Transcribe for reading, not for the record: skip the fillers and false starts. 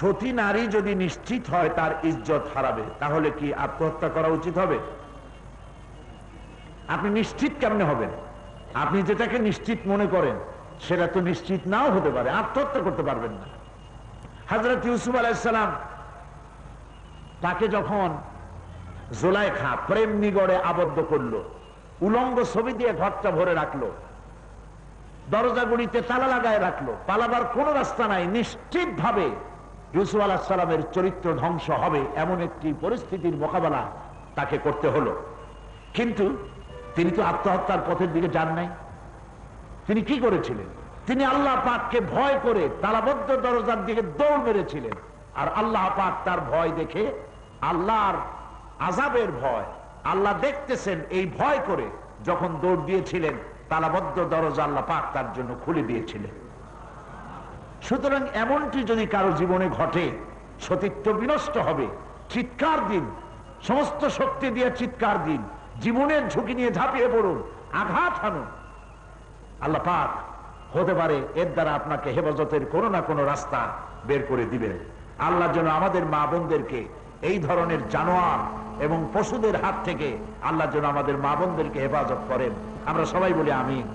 সতী নারী যদি নিশ্চিত হয় তার ইজ্জত হারাবে, তাহলে কি আত্মহত্যা করা উচিত হবে? আপনি নিশ্চিত কেমনে হবেন? আপনি যেটাকে নিশ্চিত মনে করেন সেটা তো নিশ্চিত নাও হতে পারে, আত্মহত্যা করতে পারবেন না। হযরত ইউসুফ আলাইহিস সালাম তাকে যখন জুলাইখা প্রেম নিগড়ে আবদ্ধ করলো, উলঙ্গ ছবি দিয়ে ঘরটা ভরে রাখলো, দরজাগুলিতে তালা লাগায় রাখলো, পালাবার কোন রাস্তা নাই, নিশ্চিত ভাবে ইউসুফ আলাইহিস সালামের চরিত্র ধ্বংস হবে এমন একটি পরিস্থিতির মোকাবেলা তাকে করতে হলো। কিন্তু তিনি তো আত্মহত্যার পথের দিকে যান নাই। তিনি কি করেছিলেন? তিনি আল্লাহ পাককে ভয় করে তালাবদ্ধ দরজার দিকে দৌড় মেরেছিলেন। আর আল্লাহ পাক তার ভয় দেখে, আল্লাহর আযাবের ভয়, আল্লাহ দেখতেছেন এই ভয় করে যখন দৌড় দিয়েছিলেন, তালাবদ্ধ দরজা আল্লাহ পাক তার জন্য খুলে দিয়েছিলেন। সুতরাং এমনটি যদি কারো জীবনে ঘটে, সতীত্ব বিনষ্ট হবে, চিৎকার দিন, সমস্ত শক্তি দিয়ে চিৎকার দিন, জীবনের ঝুঁকি নিয়ে ঝাঁপিয়ে পড়ুন, আঘাত হানুন। আল্লাহ পাক হতে পারে এর দ্বারা আপনাকে হেফাজতের কোনো না কোনো রাস্তা বের করে দিবেন। আল্লাহ যেন আমাদের মা বোনদেরকে এই ধরনের জানোয়ার এবং পশুদের হাত থেকে আল্লাহ যেন আমাদের মা বোনদেরকে হেফাজত করেন। আমরা সবাই বলি আমিন।